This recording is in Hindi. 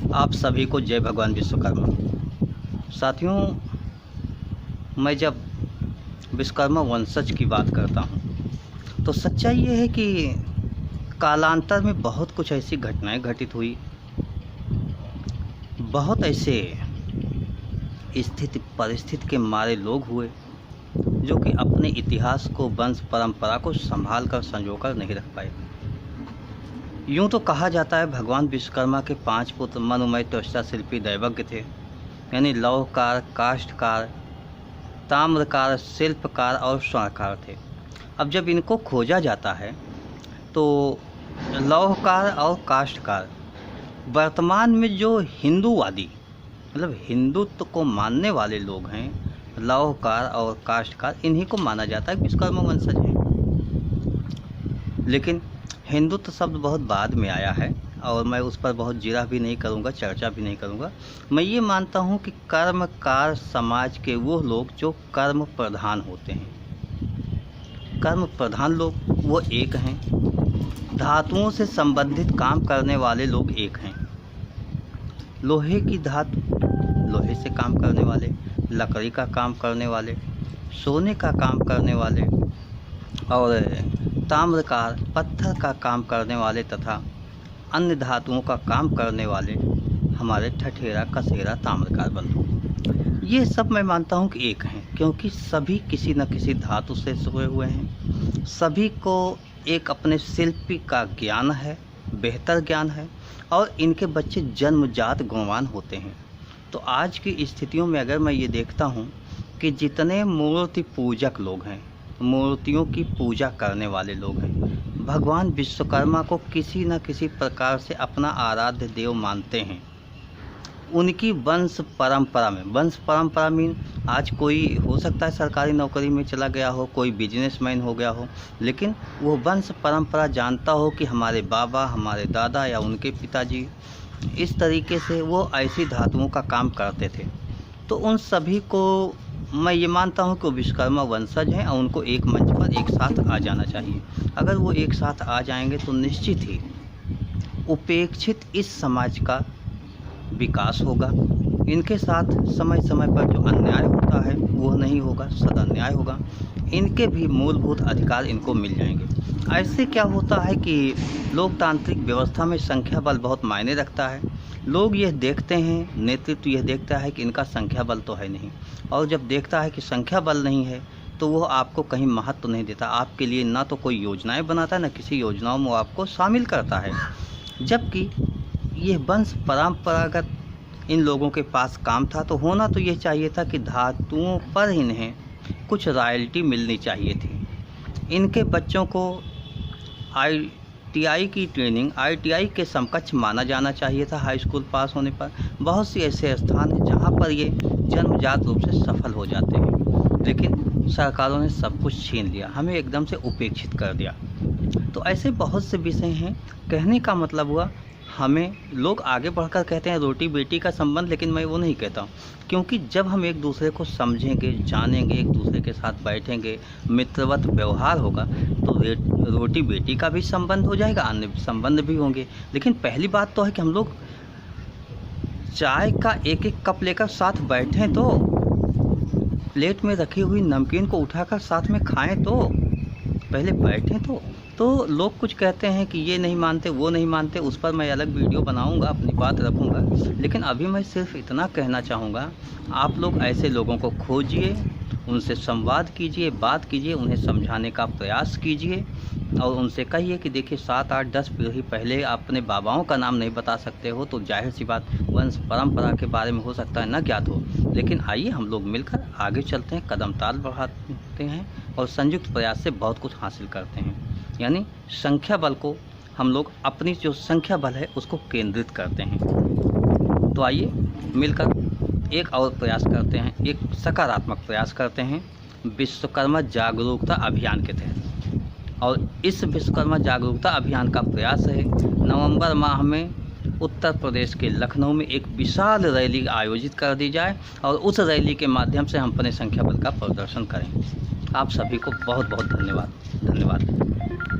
आप सभी को जय भगवान विश्वकर्मा। साथियों, मैं जब विश्वकर्मा वंशज की बात करता हूँ तो सच्चाई ये है कि कालांतर में बहुत कुछ ऐसी घटनाएं घटित हुई, बहुत ऐसे स्थिति परिस्थिति के मारे लोग हुए जो कि अपने इतिहास को, वंश परंपरा को संभाल कर संजो कर नहीं रख पाए। यूँ तो कहा जाता है भगवान विश्वकर्मा के 5 पुत्र मनोमय त्वचा शिल्पी दैवज्ञ थे, यानी लौहकार, काष्ठकार, ताम्रकार, शिल्पकार और स्वर्णकार थे। अब जब इनको खोजा जाता है तो लौहकार और काष्ठकार वर्तमान में जो हिंदूवादी मतलब हिंदुत्व को मानने वाले लोग हैं, लौहकार और काष्ठकार, इन्हीं को माना जाता है विश्वकर्मा वंशज हैं। लेकिन हिंदुत्व शब्द बहुत बाद में आया है और मैं उस पर बहुत जिरा भी नहीं करूँगा, चर्चा भी नहीं करूँगा। मैं ये मानता हूँ कि कर्मकार समाज के वो लोग जो कर्म प्रधान होते हैं, कर्म प्रधान लोग वो एक हैं। धातुओं से संबंधित काम करने वाले लोग एक हैं। लोहे की धातु, लोहे से काम करने वाले, लकड़ी का काम करने वाले, सोने का काम करने वाले और ताम्रकार, पत्थर का काम करने वाले तथा अन्य धातुओं का काम करने वाले हमारे ठठेरा, कसेरा, ताम्रकार बंधु, ये सब मैं मानता हूँ कि एक हैं, क्योंकि सभी किसी न किसी धातु से जुड़े हुए हैं। सभी को एक अपने शिल्पी का ज्ञान है, बेहतर ज्ञान है और इनके बच्चे जन्मजात गुणवान होते हैं। तो आज की स्थितियों में अगर मैं ये देखता हूँ कि जितने मूर्ति पूजक लोग हैं, मूर्तियों की पूजा करने वाले लोग हैं, भगवान विश्वकर्मा को किसी न किसी प्रकार से अपना आराध्य देव मानते हैं। उनकी वंश परंपरा मीन आज कोई हो सकता है सरकारी नौकरी में चला गया हो, कोई बिजनेसमैन हो गया हो, लेकिन वो वंश परंपरा जानता हो कि हमारे बाबा, हमारे दादा या उनके पिताजी इस तरीके से वो ऐसी धातुओं का काम करते थे। तो उन सभी को मैं ये मानता हूँ कि वो विश्वकर्मा वंशज हैं और उनको एक मंच पर एक साथ आ जाना चाहिए। अगर वो एक साथ आ जाएंगे तो निश्चित ही उपेक्षित इस समाज का विकास होगा। इनके साथ समय समय पर जो अन्याय होता है वो नहीं होगा, सदान्याय होगा। इनके भी मूलभूत अधिकार इनको मिल जाएंगे। ऐसे क्या होता है कि लोकतांत्रिक व्यवस्था में संख्या बल बहुत मायने रखता है। लोग यह देखते हैं, नेतृत्व यह देखता है कि इनका संख्या बल तो है नहीं, और जब देखता है कि संख्या बल नहीं है तो वो आपको कहीं महत्व नहीं देता। आपके लिए ना तो कोई योजनाएं बनाता है, ना किसी योजनाओं में आपको शामिल करता है। जबकि यह वंश परंपरागत इन लोगों के पास काम था, तो होना तो ये चाहिए था कि धातुओं पर इन्हें कुछ रॉयल्टी मिलनी चाहिए थी। इनके बच्चों को ITI की ट्रेनिंग ITI के समकक्ष माना जाना चाहिए था हाई स्कूल पास होने पर। बहुत सी ऐसे स्थान हैं जहाँ पर ये जन्मजात रूप से सफल हो जाते हैं, लेकिन सरकारों ने सब कुछ छीन लिया, हमें एकदम से उपेक्षित कर दिया। तो ऐसे बहुत से विषय हैं। कहने का मतलब हुआ, हमें लोग आगे बढ़कर कहते हैं रोटी बेटी का संबंध, लेकिन मैं वो नहीं कहता हूँ, क्योंकि जब हम एक दूसरे को समझेंगे, जानेंगे, एक दूसरे के साथ बैठेंगे, मित्रवत व्यवहार होगा, तो रोटी बेटी का भी संबंध हो जाएगा, अन्य संबंध भी होंगे। लेकिन पहली बात तो है कि हम लोग चाय का एक एक कप लेकर साथ बैठें, तो प्लेट में रखी हुई नमकीन को उठाकर साथ में खाएं, तो पहले बैठें। तो लोग कुछ कहते हैं कि ये नहीं मानते, वो नहीं मानते, उस पर मैं अलग वीडियो बनाऊंगा, अपनी बात रखूंगा। लेकिन अभी मैं सिर्फ इतना कहना चाहूँगा, आप लोग ऐसे लोगों को खोजिए, उनसे संवाद कीजिए, बात कीजिए, उन्हें समझाने का प्रयास कीजिए और उनसे कहिए कि देखिए 7, 8, 10 पीढ़ी पहले अपने बाबाओं का नाम नहीं बता सकते हो तो जाहिर सी बात वंश परंपरा के बारे में हो सकता है न ज्ञात हो। लेकिन आइए हम लोग मिलकर आगे चलते हैं, कदम ताल बढ़ाते हैं और संयुक्त प्रयास से बहुत कुछ हासिल करते हैं। यानी संख्या बल को हम लोग अपनी जो संख्या बल है उसको केंद्रित करते हैं। तो आइए मिलकर एक और प्रयास करते हैं, एक सकारात्मक प्रयास करते हैं विश्वकर्मा जागरूकता अभियान के तहत। और इस विश्वकर्मा जागरूकता अभियान का प्रयास है नवंबर माह में उत्तर प्रदेश के लखनऊ में एक विशाल रैली आयोजित कर दी जाए और उस रैली के माध्यम से हम अपने संख्या बल का प्रदर्शन करें। आप सभी को बहुत बहुत धन्यवाद।